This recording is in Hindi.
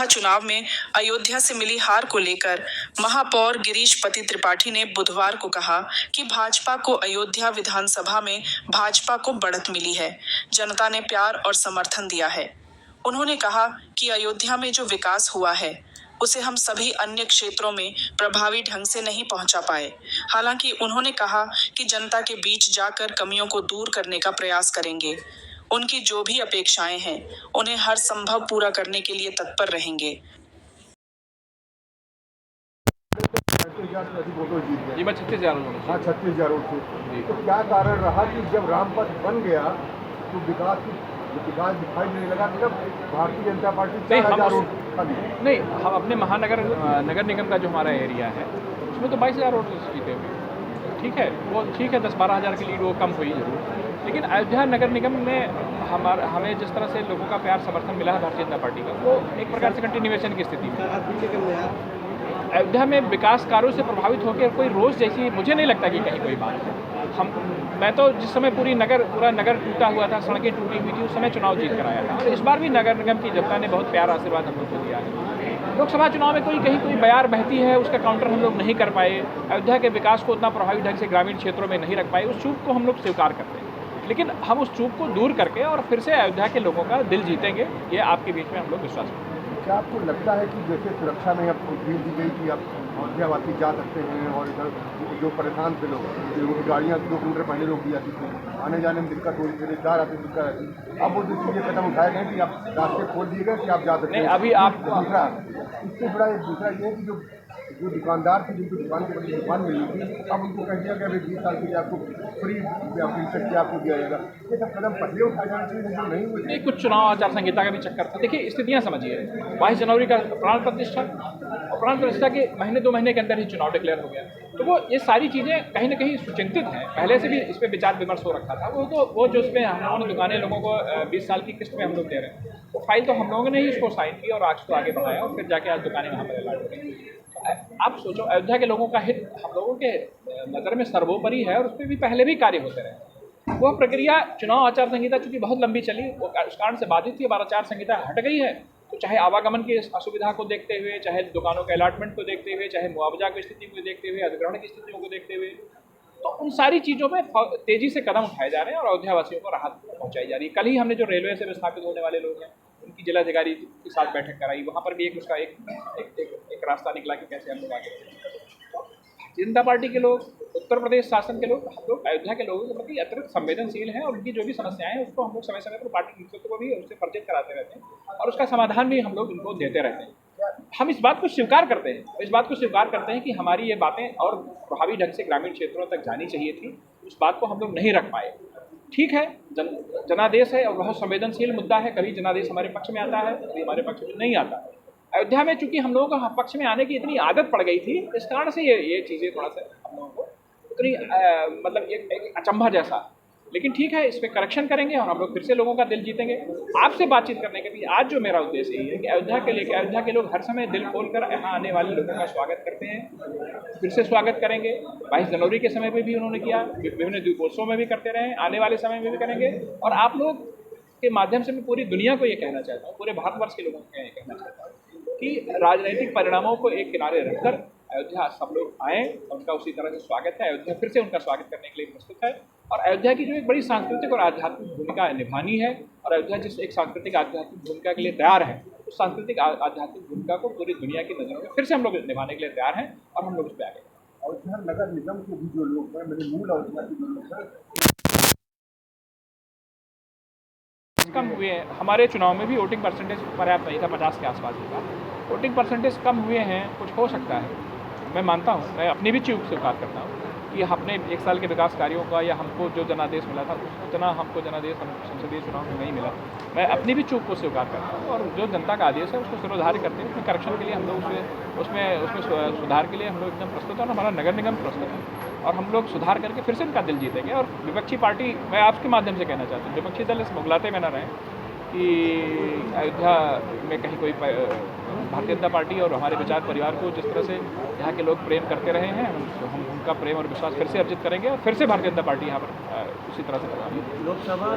विधानसभा चुनाव में अयोध्या से मिली हार को लेकर महापौर गिरीश पति त्रिपाठी ने बुधवार को कहा कि भाजपा को अयोध्या विधानसभा में भाजपा को बढ़त मिली है। जनता ने प्यार और समर्थन दिया है। उन्होंने कहा कि अयोध्या में जो विकास हुआ है उसे हम सभी अन्य क्षेत्रों में प्रभावी ढंग से नहीं पहुंचा पाए। हालांकि उन्होंने कहा कि जनता के बीच जाकर कमियों को दूर करने का प्रयास करेंगे। उनकी जो भी अपेक्षाएं हैं उन्हें हर संभव पूरा करने के लिए तत्पर रहेंगे। जी मैं 36,000 वोट। हाँ 36,000 वोट से। तो क्या कारण रहा कि जब रामपथ बन गया तो विकास दिखाई नहीं लगा? जब भारतीय जनता पार्टी 4,000 वोट खाली। नहीं, हम अपने नगर निगम का जो हमारा एरिया है उसमें तो 22,000 वोट जीते हुए। ठीक है, वो ठीक है, 10-12 हज़ार की लीड वो कम हुई जरूर, लेकिन अयोध्या नगर निगम में हमें जिस तरह से लोगों का प्यार समर्थन मिला है भारतीय जनता पार्टी का, वो एक प्रकार से कंटिन्यूएशन की स्थिति में। अयोध्या में विकास कार्यों से प्रभावित होकर कोई रोज़ जैसी मुझे नहीं लगता कि कहीं कोई बात है। मैं तो जिस समय पूरा नगर टूटा हुआ था, सड़कें टूटी हुई थी, उस समय चुनाव जीत कर आया था। और इस बार भी नगर निगम की जनता ने बहुत प्यार आशीर्वाद हम लोग को दिया है। लोकसभा चुनाव में कहीं कोई बयार बहती है, उसका काउंटर हम लोग नहीं कर पाए। अयोध्या के विकास को उतना प्रभावी ढंग से ग्रामीण क्षेत्रों में नहीं रख पाए। उस चूक को हम लोग स्वीकार करते हैं, लेकिन हम उस चूक को दूर करके और फिर से अयोध्या के लोगों का दिल जीतेंगे, ये आपके बीच में हम लोग विश्वास करते हैं। क्या आपको लगता है कि जैसे सुरक्षा में अब ढील दी गई कि अब अयोध्यावासी जा सकते हैं और इधर जो परेशान थे लोग, उनकी गाड़ियाँ 2 किलोमीटर पहले रोक दी जाती थी, आने जाने में दिक्कत हो रही थी, रिश्तेदार आते दिक्कत आती, अब वो दूसरी कदम उठाए गए कि अब रास्ते खोल दिए गए कि आप जा सकते हैं? अभी आप दूसरा इससे बड़ा दूसरा ये है कि जो दुकानदार थे, जिनको दुकान के बदले दुकान मिली थी, अब उनको कह दिया गया 20 साल के लिए आपको फ्री आपको दिया जाएगा। ये सब कदम पहले उठाए जाना चाहिए, जो नहीं हुए। कुछ चुनाव आचार संहिता का भी चक्कर था। देखिए, स्थितियाँ समझिए, 22 जनवरी का प्राण प्रतिष्ठा और प्राण प्रतिष्ठा के महीने 2 महीने के अंदर ही चुनाव डिक्लेयर हो गया। तो वो ये सारी चीज़ें कहीं ना कहीं सुचिंतित हैं। पहले से भी इस पर विचार विमर्श हो रखा था। वो जो उसमें हम लोगों ने दुकानें लोगों को 20 साल की किस्त में हम लोग दे रहे हैं, वो फाइल तो हम लोगों ने ही उसको साइन की और आज को आगे बढ़ाया और फिर जाके आज दुकानें वहाँ पर अलॉट हो गई। आप सोचो, अयोध्या के लोगों का हित हम लोगों के नज़र में सर्वोपरि है और उस पर भी पहले भी कार्य होते रहे। वह प्रक्रिया चुनाव आचार संहिता चूँकि बहुत लंबी चली, वो उस कारण से बाधित थी। अब आचार संहिता हट गई है, तो चाहे आवागमन की असुविधा को देखते हुए, चाहे दुकानों के अलॉटमेंट को देखते हुए, चाहे मुआवजा की स्थिति को देखते हुए, अधिग्रहण की स्थितियों को देखते हुए, तो उन सारी चीज़ों में तेज़ी से कदम उठाए जा रहे हैं और अयोध्यावासियों को राहत पहुँचाई जा रही है। कल ही हमने जो रेलवे से विस्थापित होने वाले लोग हैं उनकी जिलाधिकारी के साथ बैठक कराई, वहाँ पर भी उसका एक रास्ता निकला कि कैसे हम लोग आगे। भारतीय जनता पार्टी के लोग, उत्तर प्रदेश शासन के लोग, हम लोग अयोध्या के लोगों के प्रति अतिरिक्त संवेदनशील हैं और उनकी जो भी समस्याएं हैं उसको हम लोग समय समय पर पार्टी नेतृत्व को भी उससे परिचित कराते रहते हैं और उसका समाधान भी हम लोग उनको देते रहते हैं। हम इस बात को स्वीकार करते हैं कि हमारी ये बातें और प्रभावी ढंग से ग्रामीण क्षेत्रों तक जानी चाहिए थी। उस बात को हम लोग नहीं रख पाए। ठीक है, जनादेश है और बहुत संवेदनशील मुद्दा है। कभी जनादेश हमारे पक्ष में आता है, कभी हमारे पक्ष में नहीं आता है। अयोध्या में चूंकि हम लोगों को पक्ष में आने की इतनी आदत पड़ गई थी, इस कारण से ये चीज़ें थोड़ा सा हम लोगों को उतनी मतलब एक अचंभा जैसा। लेकिन ठीक है, इस पर करेक्शन करेंगे और हम लोग फिर से लोगों का दिल जीतेंगे। आपसे बातचीत करने के लिए आज जो मेरा उद्देश्य ये है कि अयोध्या के लोग हर समय दिल खोलकर यहाँ आने वाले लोगों का स्वागत करते हैं, फिर से स्वागत करेंगे। 22 जनवरी के समय पे भी उन्होंने किया, विभिन्न दीपोत्सव में भी करते रहे, आने वाले समय में भी करेंगे। और आप लोग के माध्यम से मैं पूरी दुनिया को ये कहना चाहता हूँ, पूरे भारतवर्ष के लोगों को ये कहना चाहता हूँ कि राजनीतिक परिणामों को एक किनारे रखकर अयोध्या सब लोग आएँ, उनका उसी तरह से स्वागत है। अयोध्या फिर से उनका स्वागत करने के लिए प्रस्तुत है और अयोध्या की जो एक बड़ी सांस्कृतिक और आध्यात्मिक भूमिका निभानी है और अयोध्या जिस एक सांस्कृतिक आध्यात्मिक भूमिका के लिए तैयार है, उस सांस्कृतिक आध्यात्मिक भूमिका को पूरी दुनिया की नज़रों में फिर से हम लोग निभाने के लिए तैयार हैं और हम लोग उस पर आगे। अयोध्या नगर निगम के भी जो लोग हैं, मेरे मूल अयोध्या के जो लोग हैं, कम हुए हैं। हमारे चुनाव में भी वोटिंग परसेंटेज पर्याप्त नहीं था, 50 के आसपास ही था। वोटिंग परसेंटेज कम हुए हैं, कुछ हो सकता है, मैं मानता हूँ, मैं अपनी भी चूक स्वीकार करता हूँ कि हमने 1 साल के विकास कार्यों का या हमको जो जनादेश मिला था उतना हमको जनादेश संसदीय चुनाव में नहीं मिला। मैं अपनी भी चूक को स्वीकार करता हूँ और जो जनता का आदेश है उसको सिरोधार्य करते हैं। उसमें करेक्शन के लिए हम लोग उसमें सुधार के लिए हम लोग एकदम प्रस्तुत हैं और हमारा नगर निगम प्रस्तुत है और हम लोग सुधार करके फिर से उनका दिल जीतेंगे। और विपक्षी पार्टी, मैं आपके माध्यम से कहना चाहता हूँ, विपक्षी दल इस मुगलाते में न रहें कि अयोध्या में कहीं कोई भारतीय जनता पार्टी और हमारे विचार परिवार को जिस तरह से यहाँ के लोग प्रेम करते रहे हैं, हम उनका प्रेम और विश्वास फिर से अर्जित करेंगे और फिर से भारतीय जनता पार्टी यहाँ पर उसी तरह से लोकसभा